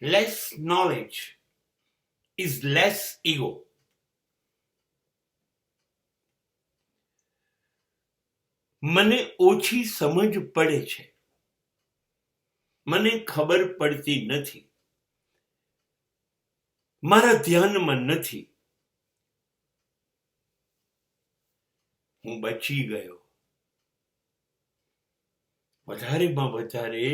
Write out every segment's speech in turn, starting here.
Less knowledge is less ego. મને ઓછી સમજ પડે છે, મને ખબર પડતી નથી, મારા ધ્યાનમાં નથી, હું બચી ગયો. વધારેમાં વધારે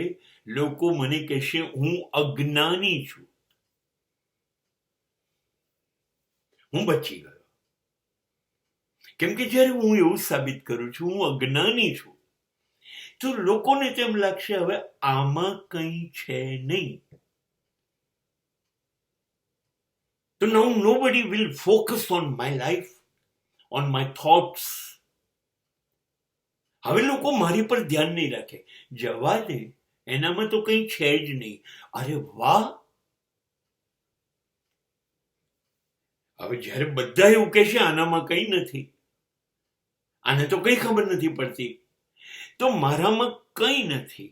લોકો મને કહેશે હું અજ્ઞાની છું. હું બચી ગયો. કેમ કે જ્યારે હું એવું સાબિત કરું છું હું અજ્ઞાની છું, તો લોકોને તેમ લાગશે હવે આમાં કંઈ છે નહીં. તો now nobody will focus on my life, on my thoughts. હવે લોકો મારી પર ધ્યાન નહીં રાખે. જવા દે, એનામાં તો કંઈ છે જ નહીં. અરે વાહ. હવે જ્યારે બધા એવું કહેશે આનામાં કંઈ નથી, આને તો કંઈ ખબર નથી પડતી, તો મારામાં કંઈ નથી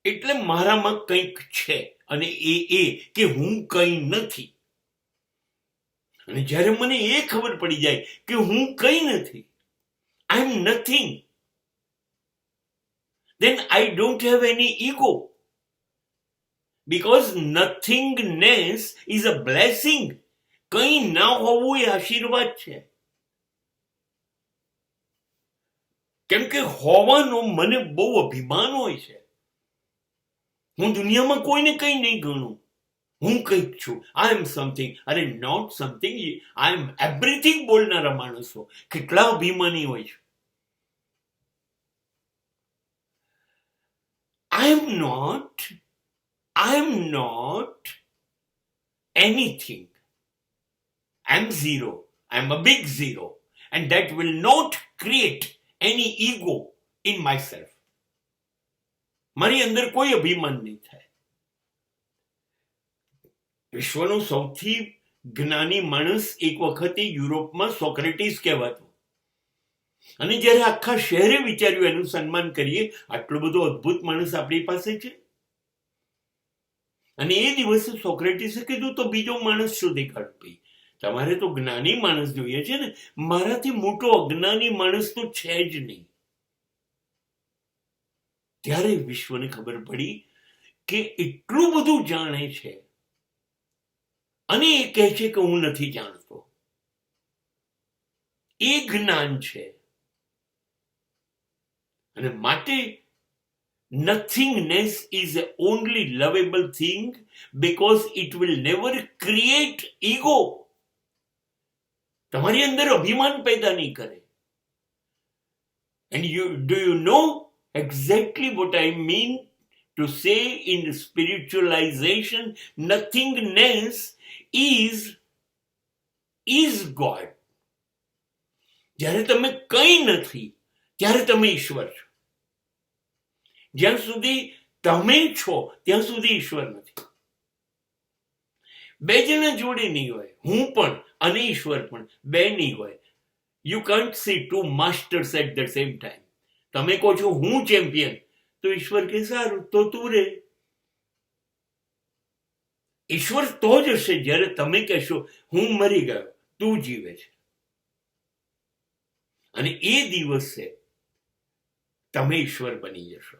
એટલે મારામાં કંઈક છે, અને એ કે હું કંઈ નથી. અને જ્યારે મને એ ખબર પડી જાય કે હું કંઈ નથી, આઈ એમ nothing, then I don't have any ego, because nothingness is a blessing. કંઈ ના હોવું એ આશીર્વાદ છે. કેમ કે હોવાનો મને બહુ અભિમાન હોય છે. હું દુનિયામાં કોઈને કંઈ નહીં ગણું. હું કંઈક છું, આઈ એમ સમથિંગ. અરે not something, I am everything બોલનારા માણસો કેટલા અભિમાની હોય છે. I am not anything. I am zero. I am a big zero. And that will not create any ego in myself. મારી અંદર કોઈ અભિમાન નહીં થાય. વિશ્વનો સૌથી જ્ઞાની માણસ એક વખતે યુરોપમાં સોક્રેટિસ કહેવાતો. અને જ્યારે આખા શહેરે વિચાર્યું એનું સન્માન કરીએ, આટલો બધો અદ્ભુત માણસ આપણી પાસે છે. અને એ દિવસે સોક્રેટિસે કીધું તો બીજો માણસ શોધી કાઢો. ભાઈ તમારે તો જ્ઞાની માણસ જોઈએ છે ને, મારાથી મોટો અજ્ઞાની માણસ તો છે જ નહીં. ત્યારે વિશ્વને ખબર પડી કે એટલું બધું જાણે છે અને એ કહે છે કે હું નથી જાણતો. એ જ્ઞાન છે. અને માટે nothingness is the only lovable thing because it will never create ego. તમારી અંદર અભિમાન પેદા નહીં કરે. And do you know exactly what I mean to say in spiritualization? Nothingness is God. જ્યારે તમે કંઈ નથી ત્યારે તમે ઈશ્વર છો. જ્યાં સુધી તમે છો ત્યાં સુધી ઈશ્વર નથી. બે જણા જોડે નહીં હોય, હું પણ અને ઈશ્વર પણ બે નહીં હોય. You can't see two masters at the same time. તમે કહો છો હું ચેમ્પિયન, તો ઈશ્વર કે સારું તો તું રે. ઈશ્વર તો જ હશે જ્યારે તમે કહેશો હું મરી ગયો, તું જીવે છે. અને એ દિવસે તમે ઈશ્વર બની જશો.